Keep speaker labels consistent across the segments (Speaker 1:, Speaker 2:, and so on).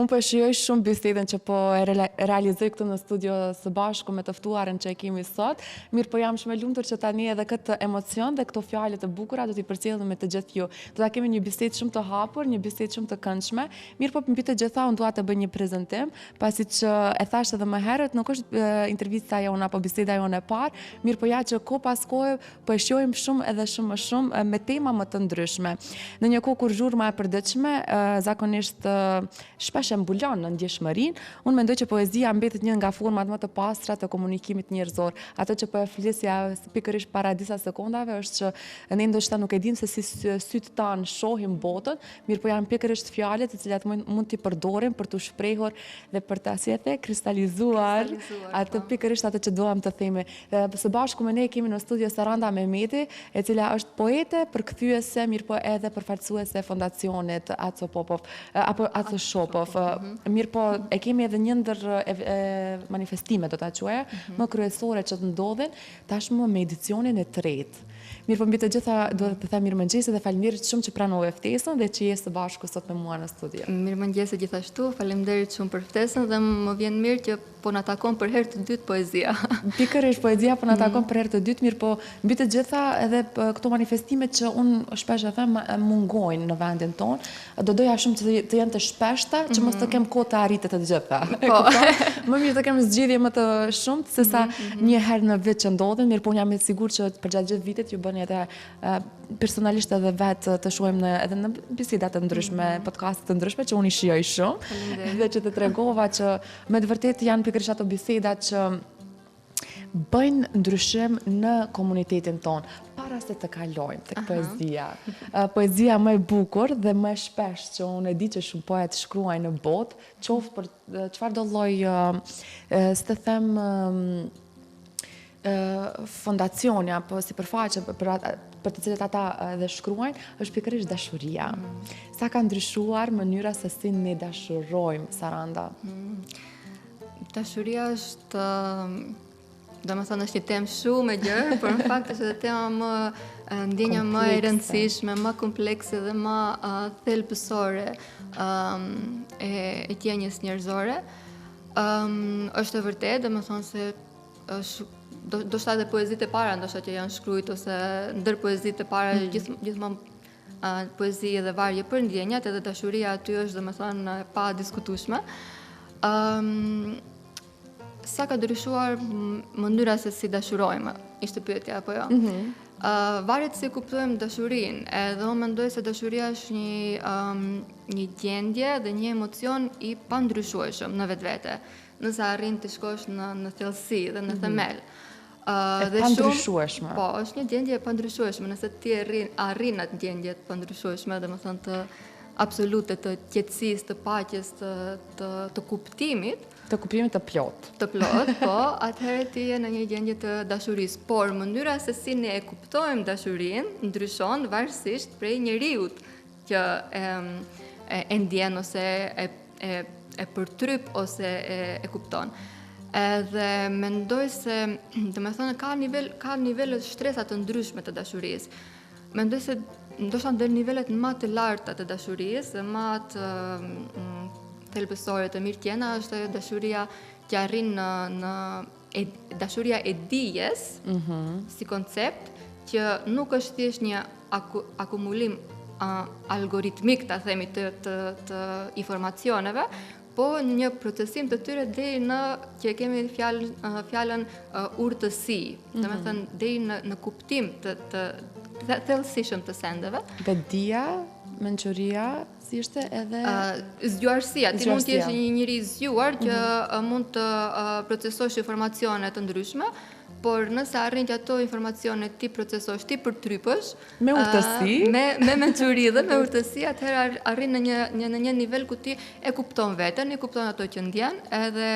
Speaker 1: Unë po shijoj shumë bisedën që po e realizoj këtu në studio së bashku me të ftuarën që e kemi sot. Mirë po jam shumë e lumtur që tani edhe këtë emocion dhe këto fjalë të bukura do t'i përcjellim me të gjithë ju. Do ta kemi një bisedë shumë të hapur, një bisedë shumë të këndshme. Mirë po mbi të gjitha unë dua të bëj një prezantim, pasi që e thash edhe më herët, nuk është intervista jonë apo biseda jonë e parë, mirë po ja që kohë pas kohe po e shohim shumë edhe shumë më shumë me tema më të ndryshme. Në një kohë kur zhurma e përditshme zakonisht shpesh e mbulon në ndjeshmërinë, unë mendoj që poezia mbetet një nga format më të pastra të komunikimit njerëzor. Ato që po e flisja pikërisht para disa sekondave është që ne ndoshta nuk e dim se si sytë tanë shohim botën, mirë po janë pikërisht fjalët të cilat mund t'i përdorim për t'u shprehur dhe për ta si e the kristalizuar atë pikërisht atë që duam të themi. Së bashku me ne kemi në studio Saranda Mehmeti, e cila është poete, përkthyese, mirë po edhe përfaqësuese e fondacionit Aco Popov apo Aco Shopov. Mirë po, e kemi edhe një ndër manifestime, do t'a quaja, më kryesore që të ndodhin, tashmë me edicionin e tretë. Mirë po, mbi të gjitha, do të them mirëmëngjesi dhe faleminderit shumë që pranove ftesën dhe që je së bashku sot me mua në studio.
Speaker 2: Mirëmëngjesi gjithashtu, faleminderit shumë për ftesën dhe më vjen mirë që po na takon për herë të dytë poezia.
Speaker 1: Pikërisht poezia po na takon për herë të dytë, mirë po, mbi të gjitha edhe këto manifestime që unë shpesh e them mungojnë në vendin tonë, do doja shumë që të jenë të shpeshta, që mos të kem kohë të arritet të gjitha. Më mirë të kem zgjidhje më të shumtë sesa një herë në vit që ndodhin, mirë po unë jam e sigurt që përgjatë gjithë vitit ju bëni edhe personalisht edhe vetë të shohim edhe në bisedat të ndryshme, podcastet të ndryshme që unë i shijoj shumë dhe që të tregova që me të vërtetë janë pikërisht ato biseda që bëjnë ndryshim në komunitetin tonë, para se të kalojmë tek poezia. Poezia më e bukur dhe më e shpesh që unë e di që shumë poet shkruajnë në botë, qoftë për çfarë do lloj, si të them, fondacioni apo sipërfaqe për të cilët ata edhe shkruajnë, është pikërisht dashuria. Sa ka ndryshuar mënyra se si ne dashurojmë, Saranda?
Speaker 2: Dashuria është, domethënë është një temë shumë e gjerë, por në fakt është edhe tema ndjenja më e rëndësishme, më komplekse dhe më thelbësore e qenies njerëzore. Është e vërtetë, domethënë se ndoshta edhe poezitë e para ndoshta që janë shkruajtur ose ndër poezitë e para gjithmonë poezi dhe varje për ndjenjat, edhe dashuria aty është domethënë e pa diskutueshme. Sa ka ndryshuar mënyra se si dashurojmë, ishte pyetja apo jo? Varet si kuptojmë dashurinë, edhe unë mendoj se dashuria është një gjendje dhe një emocion i pandryshueshëm në vetvete, nëse arrin të shkosh në thellësi dhe në themel.
Speaker 1: E pandryshueshme.
Speaker 2: Po, është një gjendje e pandryshueshme, nëse ti arrin atë gjendje të pandryshueshme, domethënë të absolute, të qetësisë, të paqes, të kuptimit.
Speaker 1: Të kuptimit të plot.
Speaker 2: Të plot, po, atëherë ti je në një gjendje të dashurisë. Por mënyra se si ne e kuptojmë dashurinë ndryshon varësisht prej njeriut që e ndjen ose e përtryp ose e kupton. Edhe mendoj se, domethënë, ka nivele shtresa të ndryshme të dashurisë. Mendoj se ndoshta ndër nivelet më të larta të dashurisë, më të thelbësore të mirëqenia është dashuria që arrin në dashuria e dijes si koncept, që nuk është thjesht një akumulim algoritmik, ta themi, të informacioneve, po një procesim të tyre deri në që kemi fjalën urtësi, domethënë deri në kuptim të thellësishëm të sendeve.
Speaker 1: Vedia, mençuria, si ishte edhe
Speaker 2: zgjuarësia. Ti mund të jesh një njeri i zgjuar që mund të procesosh informacione të ndryshme, por nëse arrin që ato informacione ti procesosh, ti përtrypësh
Speaker 1: me urtësi,
Speaker 2: me mençuri dhe me urtësi, atëherë arrin në një nivel ku ti e kupton veten, e kupton ato që ndjen, edhe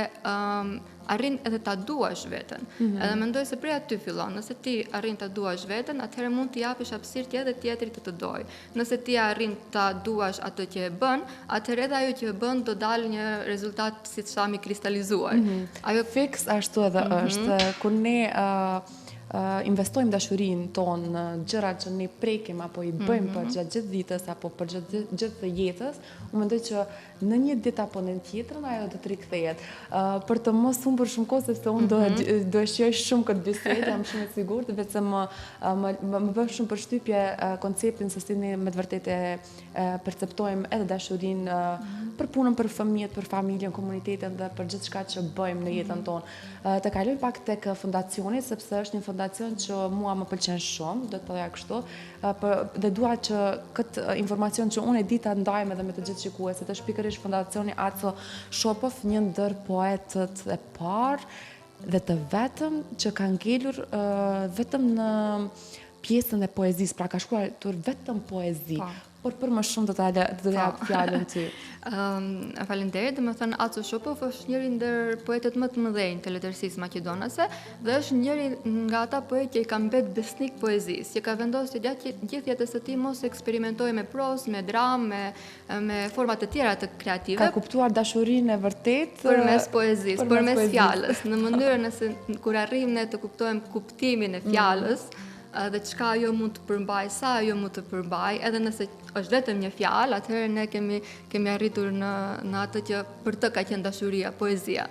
Speaker 2: arrin edhe ta duash veten. Edhe mendoj se prej aty fillon. Nëse ti arrin ta duash veten, atëherë mund t'i japësh hapësirë që edhe tjetrit të dojë. Nëse ti arrin ta duash atë që e bën, atëherë edhe ajo që e bën do dalë një rezultat, siç thami, kristalizuar.
Speaker 1: Ajo fiks ashtu edhe është, kur ne investojmë dashurinë tonë në gjërat që ne prekim apo i bëjmë për gjatë gjithë ditës apo për gjithë të jetës, unë mendoj që në një ditë apo në tjetrën ajo do të rikthehet. Për të mos humbur shumë kohë, sepse unë do e shijoj shumë këtë bisedë, jam shumë e sigurt, vetëm më bën shumë përshtypje konceptin se si ne me të vërtetë perceptojmë edhe dashurinë për punën, për fëmijët, për familjen, komunitetin dhe për gjithçka që bëjmë në jetën tonë. Të kaloj pak tek fondacioni, sepse është një fondacion që mua më pëlqen shumë, do të thoya kështu, dhe dua që këtë informacion që unë e di ta ndajmë edhe me të gjithë shikuesit, është pikërisht fondacioni Aco Shopov, një ndër poetët e parë dhe të vetëm që ka ngelur vetëm në pjesën e poezisë, pra ka shkruar vetëm poezi. Por për më shumë do të jap fjalën ty.
Speaker 2: Faleminderit, domethënë Aco Shopov është njëri ndër poetët më të mëdhenj të letërsisë maqedonase dhe është njëri nga ata poetë që i ka mbet besnik poezisë, që ka vendosur gjatë gjithë jetës së tij mos eksperimentojë me prozë, me dramë, me forma të tjera të kreative.
Speaker 1: Ka kuptuar dashurinë e vërtetë
Speaker 2: përmes poezisë, përmes fjalës, në mënyrën se kur arrijmë ne të kuptojmë kuptimin e fjalës, dhe çka ajo mund të përmbaj, sa ajo mund të përmbaj, edhe nëse është vetëm një fjalë, atëherë ne kemi arritur në atë që për të ka qenë dashuria, poezia.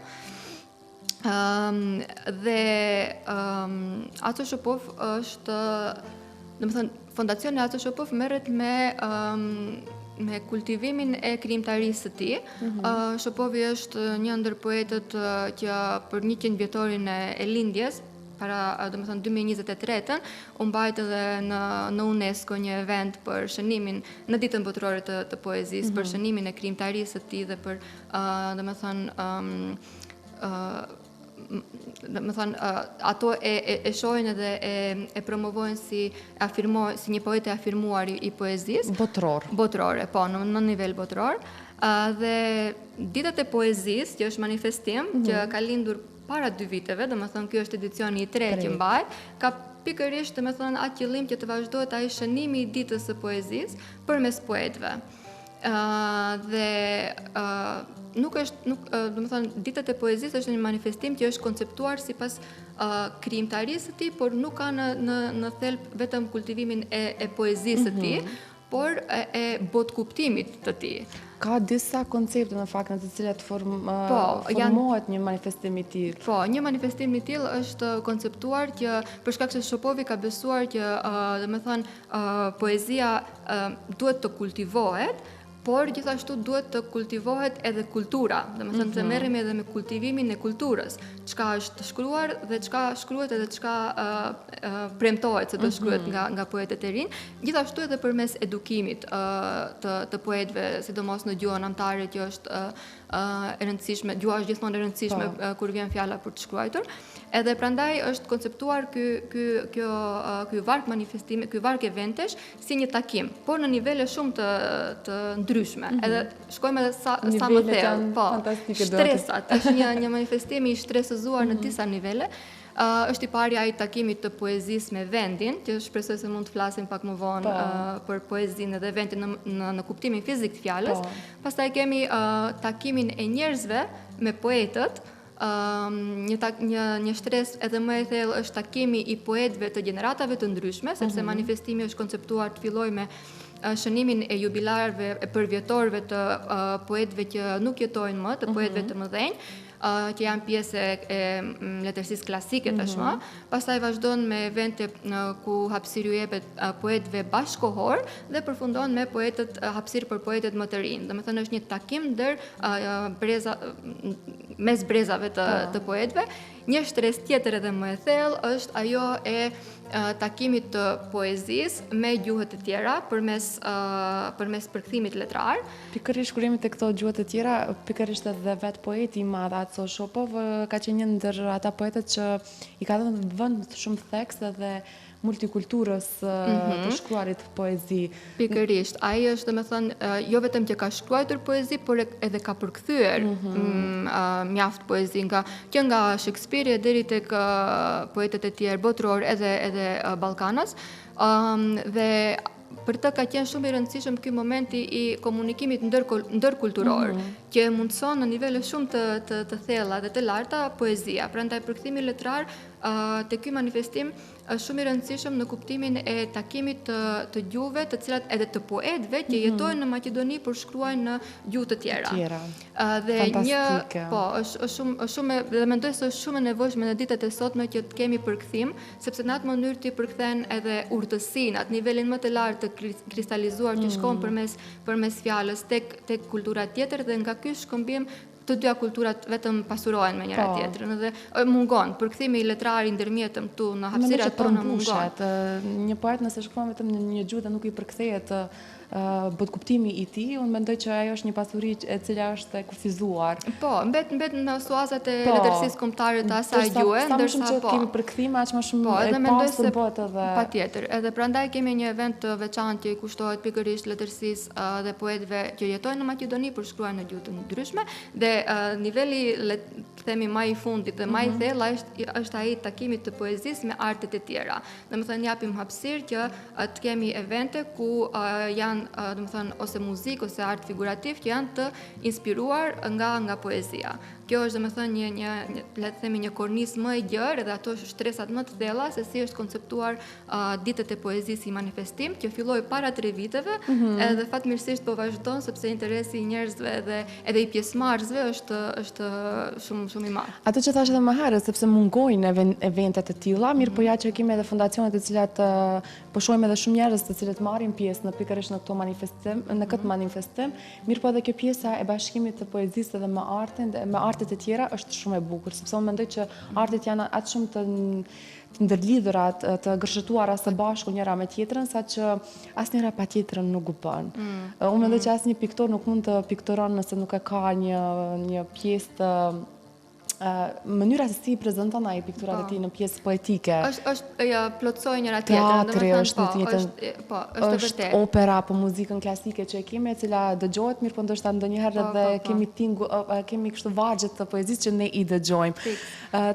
Speaker 2: Dhe Aco Shopov është, domethënë, fondacioni Aco Shopov merret me kultivimin e krijimtarisë së tij. Shopovi është një ndër poetët që për 100 vjetorin e lindjes, para domethënë 2023-ën, u mbajt edhe në UNESCO një event për shënimin në ditën botërore të poezisë, për shënimin e krijimtarisë së tij dhe për ato e shohin edhe e promovojnë si një poet e afirmuar i poezisë. Botërore, po, në nivel botëror. Dhe ditët e poezisë, që është manifestim, që ka lindur para 2 viteve, domethënë ky është edicioni i 3 që mbahet, ka pikërisht domethënë atë qëllim që të vazhdohet ai shënimi i ditës së poezisë përmes poetëve. Dhe nuk domethënë ditët e poezisë është një manifestim që është konceptuar sipas krijimtarisë së tij, por nuk ka në thelb vetëm kultivimin e poezisë së tij, por e botkuptimit të tij.
Speaker 1: Ka disa koncepte në fakt në të cilat formohet një manifestim i tillë.
Speaker 2: Po, një manifestim i tillë është konceptuar që për shkak se Shopovi ka besuar që domethënë poezia duhet të kultivohet, por gjithashtu duhet të kultivohet edhe kultura, domethënë të merremi edhe me kultivimin e kulturës, çka është shkruar dhe çka shkruhet edhe çka premtohet se do shkruhet nga poetët e rinj, gjithashtu edhe përmes edukimit të poetëve, sidomos në gjuhën anëtare që është e rëndësishme, gjuha është gjithmonë e rëndësishme kur vjen fjala për të shkruar. Edhe prandaj është konceptuar ky varg manifestimi, ky varg eventesh si një takim, por në nivele shumë të ndryshme. Edhe shkojmë edhe sa më thellë. Po, stresat, është një manifestim i shtresëzuar në disa nivele. Është i pari ai takimi të poezisë me vendin, që shpresoj se mund të flasim pak më vonë për poezinë dhe vendin në kuptimin fizik të fjalës. Pastaj kemi takimin e njerëzve me poetët. Një shtres edhe më e thellë është takimi i poetëve të gjeneratave të ndryshme, sepse manifestimi është konceptuar të fillojë me shënimin e jubilarëve e përvjetorëve të poetëve që nuk jetojnë më, të poetëve të mëdhenj, që janë pjesë e letërsisë klasike tashmë. Pastaj vazhdon me evente ku hapësirë u jepet poetëve bashkëkohor dhe përfundon me hapësirë për poetët më të rinj. Domethënë është një takim ndër mes brezave të poetëve. Një shtres tjetër edhe më e thellë është ajo e takimit të poezisë me gjuhët e tjera përmes përkthimit letrar.
Speaker 1: Pikërisht kur jemi te këto gjuhët e tjera, pikërisht edhe vet poeti i madh Aco Shopov ka qenë një ndër ata poetët që i ka dhënë vend shumë theks edhe multikulturës të shkruarit poezi.
Speaker 2: Pikërisht, ai është domethënë jo vetëm që ka shkruar poezi, por edhe ka përkthyer mjaft poezi që nga Shakespeare deri tek poetët e tjerë botëror edhe Ballkanas. Dhe për të ka qenë shumë i rëndësishëm ky momenti i komunikimit ndërkulturor, që e mundson në nivele shumë të thella dhe të larta poezia. Prandaj përkthimi letrar te ky manifestim është shumë i rëndësishëm në kuptimin e takimit të gjuhëve, të cilat edhe të poetëve që jetojnë në Maqedoni por shkruajnë në gjuhë të tjera. Dhe është shumë dhe mendoj se është shumë e nevojshme në ditët e sotme që të kemi përkthim, sepse në atë mënyrë ti përkthen edhe urtësinë, atë nivelin më të lartë të kristalizuar që shkon përmes fjalës tek kultura tjetër dhe nga ky shkëmbim të dyja kulturat vetëm pasurohen me njëra tjetrën dhe mungon përkthimi i letrar ndërmjet këtu në hapësirat tona mungon.
Speaker 1: Një poet nëse shkruan vetëm në një gjuhë dhe nuk i përkthehet bët kuptimi i tij, unë mendoj që ajo është një pasuri e cila është e kufizuar.
Speaker 2: Po, mbet në suazat e letërsisë kombëtare të asaj gjuhe,
Speaker 1: ndërsa sa më shumë që kemi përkthime, aq më shumë e pasur bëhet edhe.
Speaker 2: Patjetër, edhe prandaj kemi një event të veçantë që i kushtohet pikërisht letërsisë dhe poetëve që jetojnë në Maqedoni por shkruajnë në gjuhë të ndryshme dhe niveli themi më i fundit dhe më i thellë është ai takimi të poezisë me artet e tjera. Domethënë japim hapësirë që të kemi evente ku janë domethënë ose muzikë ose art figurativ që janë të inspiruar nga poezia. Kjo është domethënë le të themi një kornizë më e gjerë dhe ato shtresat më të thella se si është konceptuar ditët e poezisë si manifestim që filloi para 3 viteve edhe fatmirësisht po vazhdon sepse interesi i njerëzve edhe i pjesëmarrësve është shumë i madh.
Speaker 1: Ato që thash edhe më herët sepse mungojnë eventet e tilla, mirë po ja që kemi edhe fondacione të cilat po shohim edhe shumë njerëz të cilët marrin pjesë në pikërisht në këto manifestim, në këtë manifestim, mirë po edhe kjo pjesa e bashkimit të poezisë dhe me artin dhe me artet e tjera është shumë e bukur, sepse unë mendoj që artet janë aq shumë të ndërlidhura, të gërshetuara së bashku njëra me tjetrën, saqë asnjëra pa tjetrën nuk u bën. Unë mendoj që asnjë piktor nuk mund të piktoron nëse nuk e ka një pjesë të mënyra se si i prezanton ai pikturat e tij në pjesë poetike.
Speaker 2: Është plotësoj njëra tjetrën,
Speaker 1: teatri është në të njëjtën.
Speaker 2: Është
Speaker 1: është opera apo muzikën klasike që e kemi e cila dëgjohet mirë, po ndoshta ndonjëherë edhe kemi kështu vargje të poezisë që ne i dëgjojmë.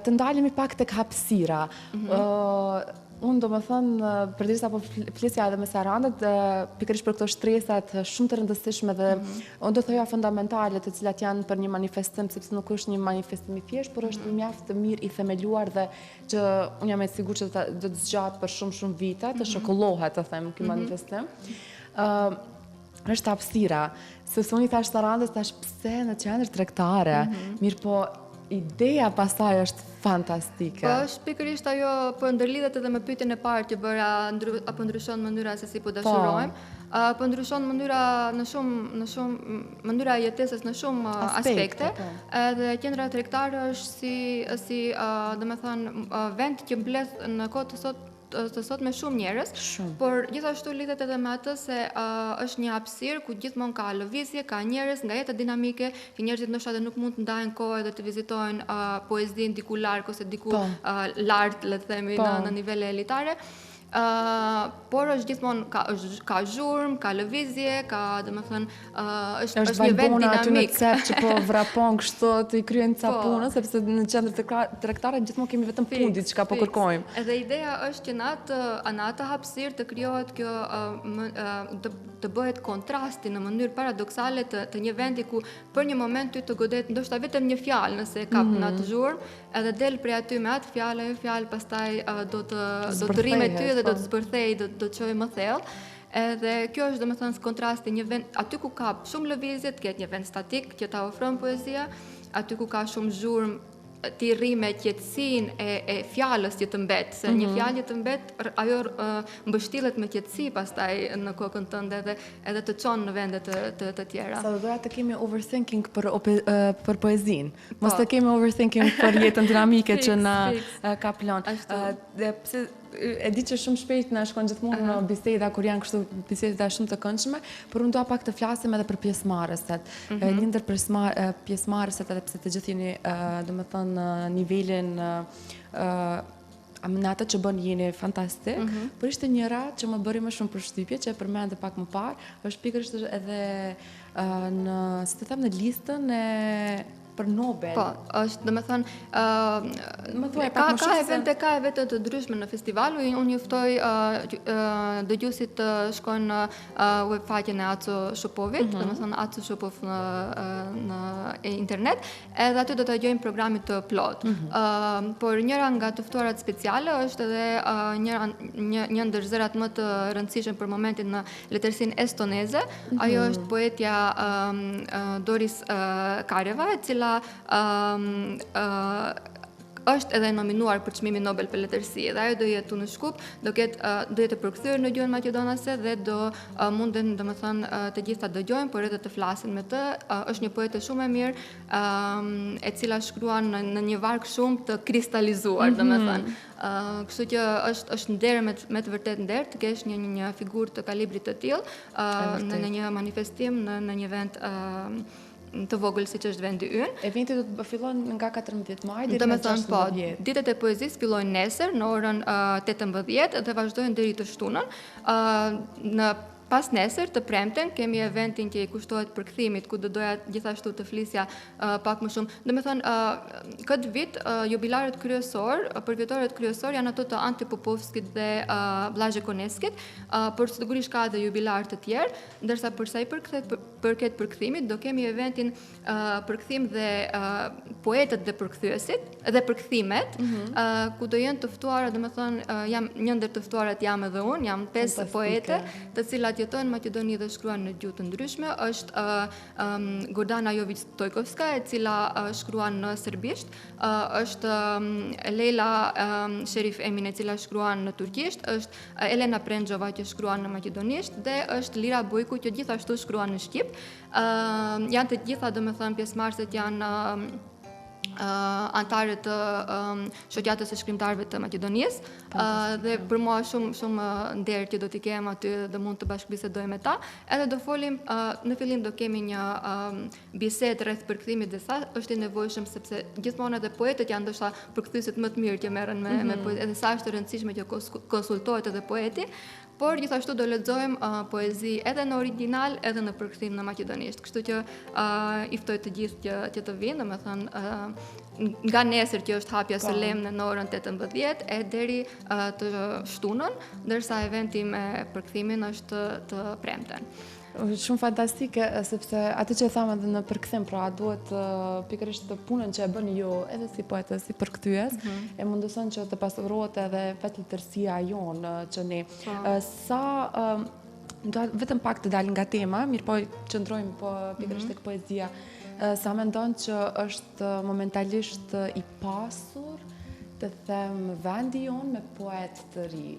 Speaker 1: Të ndalemi pak tek hapësira. Unë do më thënë, përderisa po flisja edhe me Sarandët, pikërisht për këto shtresat shumë të rëndësishme dhe unë do thoja fundamentale të cilat janë për një manifestim, sepse nuk është një manifestim i thjesht, por është mjaft të mirë i themeluar dhe që unë jam e sigurt që do të zgjatë për shumë vite, të shokollohet të them ky manifestim. Është hapësira, sepse unë i thash Sarandës, thash pse në qendër tregtare, mirë po ideja pastaj është fantastike.
Speaker 2: Po është pikërisht ajo po ndërlidhet edhe me pyetjen e parë që bëra apo ndryshon mënyra se si po dashurojmë. Po ndryshon mënyra në shumë mënyra e jetesës në shumë aspekte. Edhe qendra tregtare është si domethënë vend që mbledh në kohë të sot me shumë njerëz, por gjithashtu lidhet edhe me atë se është një hapësirë ku gjithmonë ka lëvizje, ka njerëz nga jeta dinamike, që njerëzit ndoshta edhe nuk mund të ndajnë kohë edhe të vizitojnë poezinë diku larg ose diku lart, le të themi në nivele elitare. Por është gjithmonë ka zhurmë, ka lëvizje, ka domethënë është një vend dinamik
Speaker 1: që po vrapon kështu të i kryen ca punë, sepse në qendër tregtare gjithmonë kemi vetëm punë diçka po kërkojmë.
Speaker 2: Edhe ideja është që në atë hapësirë të krijohet kjo të bëhet kontrasti në mënyrë paradoksale të një vendi ku për një moment ty të godet ndoshta vetëm një fjalë nëse e kap në atë zhurmë, edhe del prej aty me atë fjalë pastaj do të rrimë ty dhe do të zbërthej, do të çojë më thellë. Edhe kjo është domethënë kontrasti një vend aty ku ka shumë lëvizje, të ketë një vend statik që ta ofron poezia, aty ku ka shumë zhurmë ti rri me qetësinë e fjalës që të mbet, se një fjalë që të mbet, ajo mbështillet me qetësi pastaj në kokën tënde edhe të çon në vende të tjera.
Speaker 1: Sa do doja të kemi overthinking për poezinë. Mos të kemi overthinking për jetën dinamike që na kaplon. E di që shumë shpejt na shkon gjithmonë në biseda kur janë kështu biseda shumë të këndshme, por unë dua pak të flasim edhe për pjesëmarrëset. Një ndër pjesëmarrëset edhe pse të gjithë jeni domethënë nivelin në atë që bën jeni fantastik, por ishte njëra që më bëri më shumë përshtypje, që e përmendë pak më parë, është pikërisht edhe në, si të them, në listën e për Nobel.
Speaker 2: Po, është, domethënë, ka evente të ndryshme në festival. Unë juftoj dëgjuesit të shkojnë në web faqen e Aco Shopovit, domethënë Aco Shopov në internet, edhe aty do të dëgjojnë programin të plot. Por njëra nga të ftuarat speciale është edhe një ndër zërat më të rëndësishëm për momentin në letërsinë estoneze. Ajo është poetja Doris Kareva, e cila është edhe nominuar për çmimin Nobel për letërsi. Dhe ajo do jetë në Shkup, do jetë përkthyer në gjuhën maqedonase dhe do munden, domethënë, të gjithë ta dëgjojnë, por edhe të flasin me të. Është një poete shumë e mirë, e cila shkruan në një varg shumë të kristalizuar, domethënë. Kështu që është nder me të vërtet nder të kesh një figurë të kalibrit të tillë në një manifestim në një event të vogël siç është vendi ynë.
Speaker 1: Eventi do të fillon nga 14 maj deri
Speaker 2: në 16. Ditët e poezisë fillojnë nesër në orën 18 dhe vazhdojnë deri të shtunën. Pas nesër të premten kemi eventin që i kushtohet përkthimit, ku do doja gjithashtu të flisja pak më shumë. Domethënë, këtë vit jubilarët kryesor, përfituarët kryesor janë ato të Ante Popovskit dhe Blaže Koneskit, por sigurisht ka edhe jubilar të tjerë, ndërsa për sa i përket përkthimit, do kemi eventin përkthim dhe poetët dhe përkthyesit dhe përkthimet, ku do jenë të ftuara, domethënë, një ndër të ftuarat jam edhe unë, jam 5 poete, të cilat jetojnë në Maqedoni dhe shkruan në gjuhë të ndryshme. Është Gordana Jović Stojkovska, e cila shkruan në serbisht, është Leila Sherif Emin, e cila shkruan në turqisht, është Elena Prendjova që shkruan në maqedonisht dhe është Lira Bojku që gjithashtu shkruan në shqip. Janë të gjitha, domethënë, pjesëmarrësit janë antarët të shoqatës së shkrimtarëve të Maqedonisë, dhe për mua shumë nder që do t'i kem aty dhe mund të bashkëbisedoj me ta. Edhe do folim, në fillim do kemi një bisedë rreth përkthimit dhe sa është i nevojshëm, sepse gjithmonë edhe poetët janë ndoshta përkthyesit më të mirë që merren me poetë, edhe sa është e rëndësishme që konsultohet edhe poeti. Por gjithashtu do lexojmë poezi edhe në original edhe në përkthim në maqedonisht. Kështu që i ftoj të gjithë që të vinë, domethënë nga nesër që është hapja solemne në orën 18 e deri të shtunën, ndërsa eventi me përkthimin është të premten.
Speaker 1: Shumë fantastike, sepse atë që e thamë edhe në përkthim, pra duhet pikërisht të punën që e bën ju edhe si poete, si përkthyes, e mundëson që të pasurohet edhe vetë letërsia jonë që ne. Vetëm pak të dalim nga tema, mirë po qëndrojmë po pikërisht tek poezia. Sa mendon që është momentalisht i pasur të them vendi jonë me poet të ri?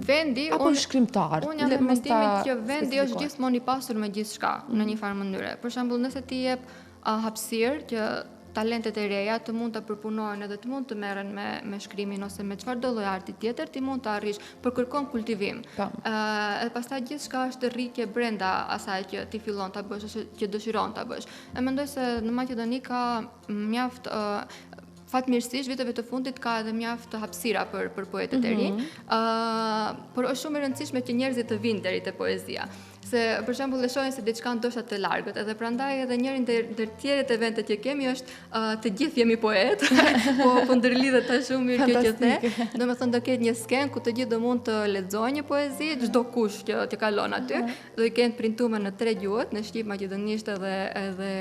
Speaker 2: Vendi,
Speaker 1: apo shkrimtar.
Speaker 2: Unë jam në mendimin që vendi është gjithmonë i pasur me gjithçka në një farë mënyre. Për shembull, nëse ti jep hapësirë që talentet e reja të mund të përpunojnë edhe të mund të merren me shkrimin ose me çfarëdo lloj arti tjetër, ti mund të arrish, por kërkon kultivim. Edhe pastaj gjithçka është rritje brenda asaj që ti fillon ta bësh ose që dëshiron ta bësh. E mendoj se në Maqedoni ka mjaft fatmirësisht viteve të fundit ka edhe mjaft hapësira për poetët e ri, por është shumë e rëndësishme që njerëzit të vinë deri te poezia. Se për shembull e shohin se diçka ndoshta të largët, edhe prandaj edhe njëri ndër tjerët evente që kemi është të gjithë jemi poet, po ndërlidhet ta shumë mirë kjo që the. Domethënë do ketë një skenë ku të gjithë do mund të lexojnë një poezi, çdo kush që kalon aty, do i kenë printuar në 3 gjuhë, në shqip, maqedonisht edhe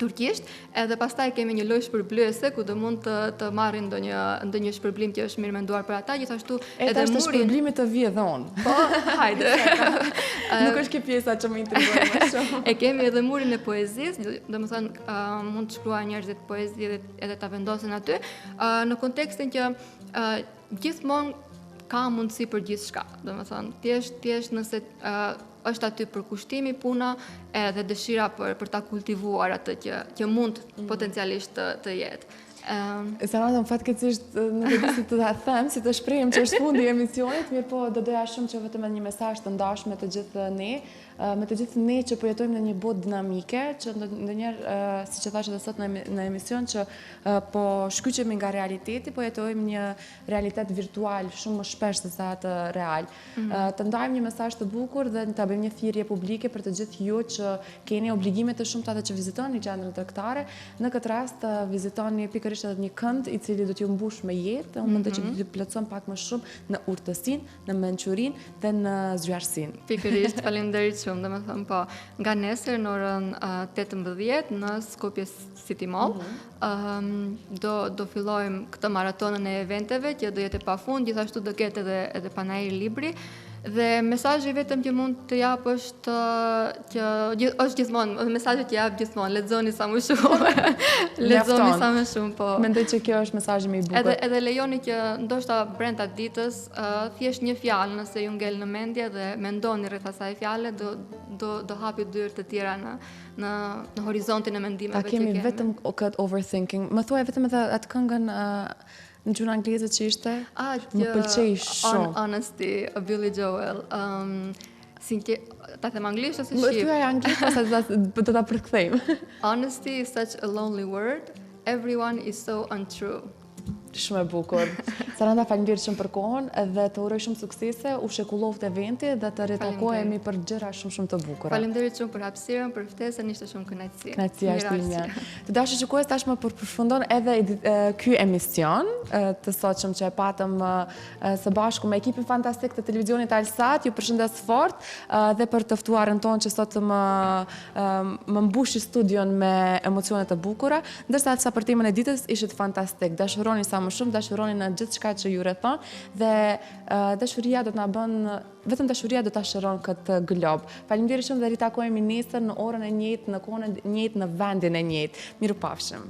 Speaker 2: turqisht, edhe pastaj kemi një lojë shpërblyese ku do mund të marrin ndonjë shpërblim që është mirë menduar për ata, gjithashtu
Speaker 1: edhe murin. Shpërblimit të vi edhe unë.
Speaker 2: Po, hajde.
Speaker 1: Nuk është kjo pjesa që më intrigon më shumë.
Speaker 2: E kemi edhe murin e poezisë, domethënë mund të shkruajnë njerëzit poezi edhe ta vendosin aty, në kontekstin që gjithmonë ka mundësi për gjithçka. Domethënë, thjesht nëse është aty për kushtimi puna edhe dëshira për ta kultivuar atë që mund potencialisht të jetë.
Speaker 1: Sanata, në fatkeqësisht nuk e di si të ta them, si të shprehim që është fundi i emisionit, mirë po do doja shumë që vetëm një mesazh të ndashme të gjithë ne, me të gjithë ne që po jetojmë në një botë dinamike, që ndonjëherë, siç e thash edhe sot në emision, që po shkyqemi nga realiteti, po jetojmë një realitet virtual shumë më shpesh se sa atë real. Të ndajmë një mesazh të bukur dhe të bëjmë një thirrje publike për të gjithë ju që keni obligime të shumta dhe që vizitoni qendrën tregtare. Në këtë rast vizitoni pikërisht edhe një kënd i cili do t'ju mbush me jetë, unë mendoj që do t'ju plotëson pak më shumë në urtësinë, në mençurinë dhe në zgjuarsinë.
Speaker 2: Pikërisht, faleminderit shumë, domethënë po, nga nesër në orën 18 në Skopje City Mall do fillojmë këtë maratonën e eventeve që do jetë pafund, gjithashtu do ketë edhe panajër libri. Dhe mesazhi vetëm që mund të jap është që është gjithmonë, mesazhi që jap gjithmonë, lexoni sa më shumë. Lexoni sa më shumë, po.
Speaker 1: Mendoj që kjo është mesazhi më i bukur.
Speaker 2: Edhe lejoni që ndoshta brenda ditës thjesht një fjalë nëse ju ngel në mendje dhe mendoni rreth asaj fjale do hapi dyrë të tjera në horizontin e mendimeve që kemi.
Speaker 1: A kemi vetëm këtë overthinking? Më thuaj vetëm edhe atë këngën në gjuhën angleze që ishte? Më pëlqej shumë.
Speaker 2: Honesty, Billy Joel. Ta them anglisht ose shqip?
Speaker 1: Më thuaj anglisht ose do ta përkthejmë.
Speaker 2: Honesty is such a lonely word. Everyone is so untrue.
Speaker 1: Shumë e bukur. Saranda, faleminderit shumë për kohën dhe të uroj shumë suksese, u shekulloft eventi dhe të ritakohemi për gjëra shumë të bukura.
Speaker 2: Faleminderit shumë për hapësirën, për ftesën, ishte shumë kënaqësi.
Speaker 1: Kënaqësia është ime. Të dashur shikues, tashmë përfundon edhe ky emision të sotshëm që e patëm së bashku me ekipin fantastik të televizionit Alsat. Ju përshëndes fort dhe për të ftuarën tonë që sot më mbushi studion me emocione të bukura, ndërsa sa për temën e ditës ishit fantastik. Dashuroni sa më shumë, dashuroni në gjithë shka që ju rrethon dhe dashuria do të na bën, vetëm dashuria do ta shëron këtë glob. Faleminderit shumë dhe ritakohemi nesër në orën e njëjtë, në kohën e njëjtë, në vendin e njëjtë. Mirupafshim.